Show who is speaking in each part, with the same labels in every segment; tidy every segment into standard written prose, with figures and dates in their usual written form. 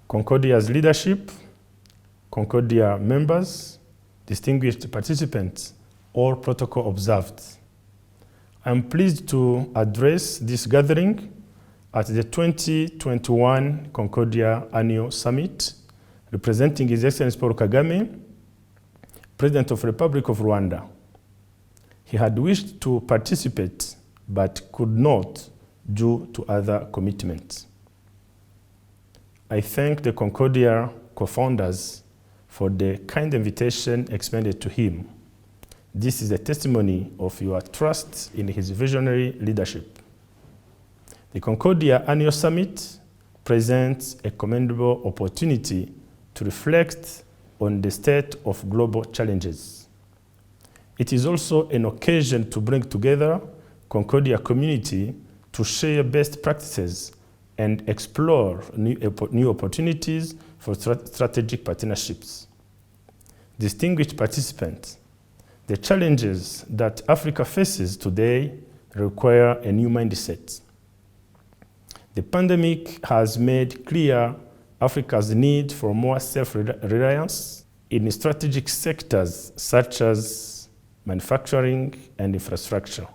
Speaker 1: Concordia's leadership, Concordia members, distinguished participants, all protocol observed. I am pleased to address this gathering at the 2021 Concordia Annual Summit, representing His Excellency Paul Kagame, President of the Republic of Rwanda. He had wished to participate but could not due to other commitments. I thank the Concordia co-founders for the kind invitation extended to him. This is a testimony of your trust in his visionary leadership. The Concordia Annual Summit presents a commendable opportunity to reflect on the state of global challenges. It is also an occasion to bring together Concordia community to share best practices and explore new opportunities for strategic partnerships. Distinguished participants, the challenges that Africa faces today require a new mindset. The pandemic has made clear Africa's need for more self-reliance in strategic sectors such as manufacturing and infrastructure.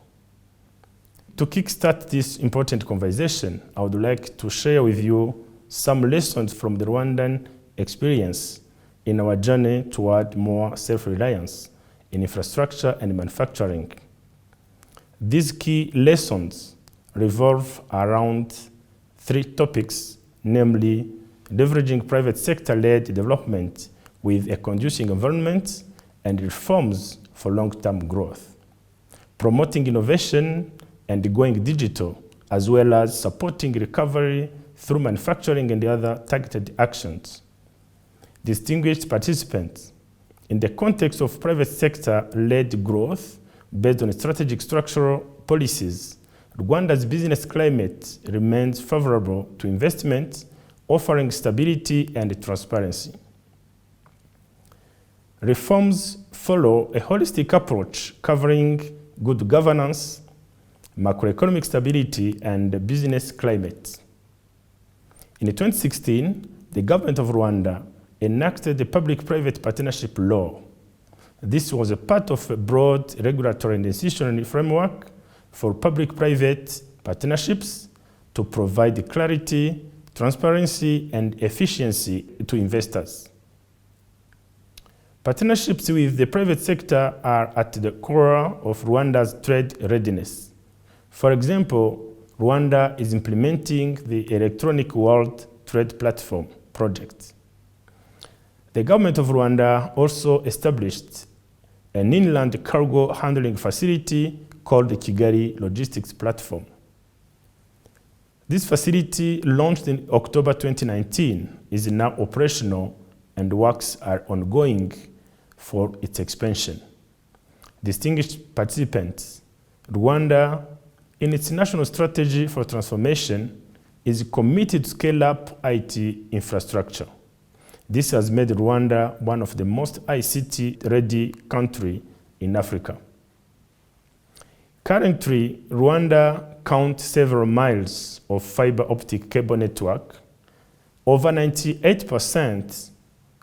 Speaker 1: To kickstart this important conversation, I would like to share with you some lessons from the Rwandan experience in our journey toward more self-reliance in infrastructure and manufacturing. These key lessons revolve around three topics, namely leveraging private sector-led development with a conducive environment and reforms for long-term growth, promoting innovation and going digital, as well as supporting recovery through manufacturing and other targeted actions. Distinguished participants, in the context of private sector-led growth based on strategic structural policies, Rwanda's business climate remains favorable to investment, offering stability and transparency. Reforms follow a holistic approach covering good governance, macroeconomic stability, and business climate. In 2016, the government of Rwanda enacted the Public-Private Partnership Law. This was a part of a broad regulatory and institutional framework for public-private partnerships to provide clarity, transparency, and efficiency to investors. Partnerships with the private sector are at the core of Rwanda's trade readiness. For example, Rwanda is implementing the Electronic World Trade Platform project. The government of Rwanda also established an inland cargo handling facility called the Kigali Logistics Platform. This facility, launched in October 2019, is now operational and works are ongoing for its expansion. Distinguished participants, Rwanda, in its national strategy for transformation, is committed to scale up IT infrastructure. This has made Rwanda one of the most ICT-ready countries in Africa. Currently, Rwanda counts several miles of fiber optic cable network, over 98%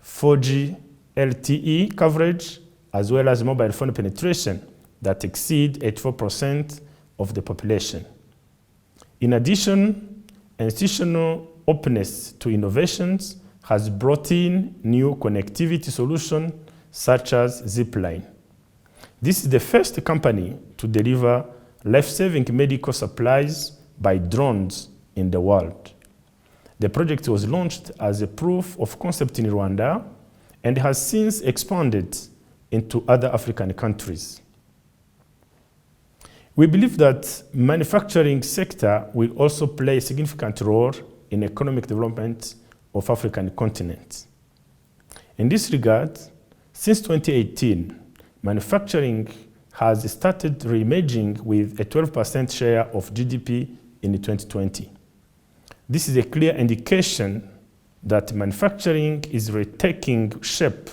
Speaker 1: 4G LTE coverage, as well as mobile phone penetration that exceed 84% of the population. In addition, institutional openness to innovations has brought in new connectivity solutions such as Zipline. This is the first company to deliver life-saving medical supplies by drones in the world. The project was launched as a proof of concept in Rwanda and has since expanded into other African countries. We believe that manufacturing sector will also play a significant role in economic development of African continent. In this regard, since 2018, manufacturing has started reemerging with a 12% share of GDP in 2020. This is a clear indication that manufacturing is retaking shape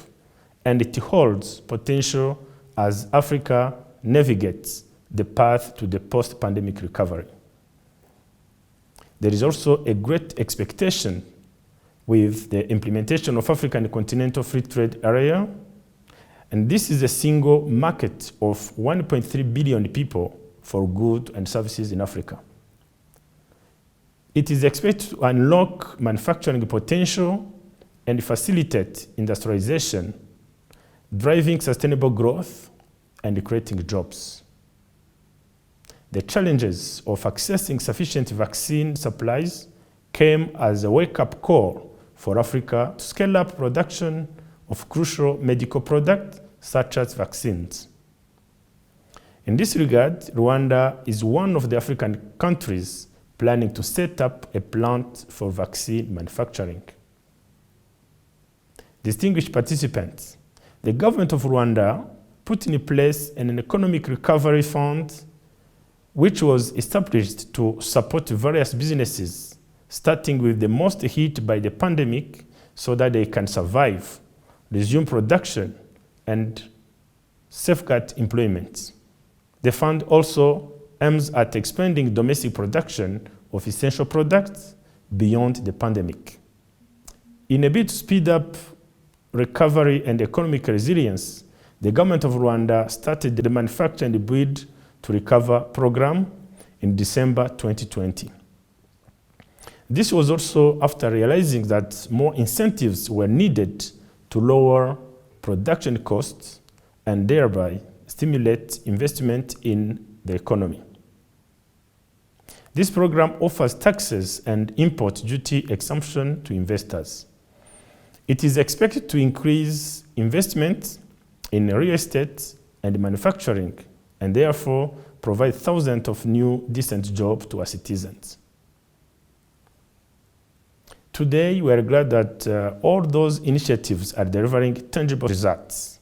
Speaker 1: and it holds potential as Africa navigates the path to the post-pandemic recovery. There is also a great expectation with the implementation of African Continental Free Trade Area. And this is a single market of 1.3 billion people for goods and services in Africa. It is expected to unlock manufacturing potential and facilitate industrialization, driving sustainable growth and creating jobs. The challenges of accessing sufficient vaccine supplies came as a wake-up call for Africa to scale up production of crucial medical products such as vaccines. In this regard, Rwanda is one of the African countries planning to set up a plant for vaccine manufacturing. Distinguished participants, the government of Rwanda put in place an economic recovery fund which was established to support various businesses, starting with the most hit by the pandemic so that they can survive, resume production, and safeguard employment. The fund also aims at expanding domestic production of essential products beyond the pandemic. In a bid to speed up recovery and economic resilience, the government of Rwanda started the Manufacture and Build to Recover program in December 2020. This was also after realizing that more incentives were needed to lower production costs and thereby stimulate investment in the economy. This program offers taxes and import duty exemption to investors. It is expected to increase investment in real estate and manufacturing and therefore provide thousands of new decent jobs to our citizens. Today, we are glad that all those initiatives are delivering tangible results.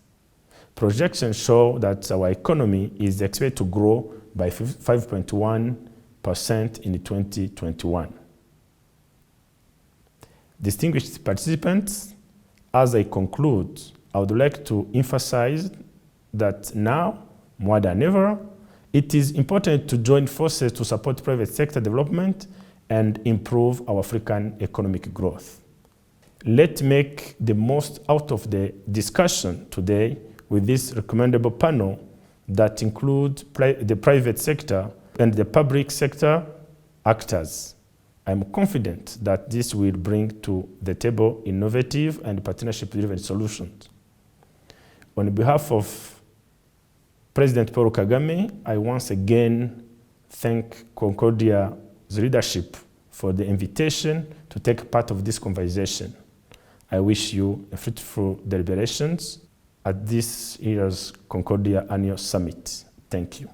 Speaker 1: Projections show that our economy is expected to grow by 5.1% in 2021. Distinguished participants, as I conclude, I would like to emphasize that now, more than ever, it is important to join forces to support private sector development and improve our African economic growth. Let's make the most out of the discussion today with this recommendable panel that includes the private sector and the public sector actors. I'm confident that this will bring to the table innovative and partnership-driven solutions. On behalf of President Paul Kagame, I once again thank Concordia's leadership for the invitation to take part of this conversation. I wish you a fruitful deliberations at this year's Concordia Annual Summit. Thank you.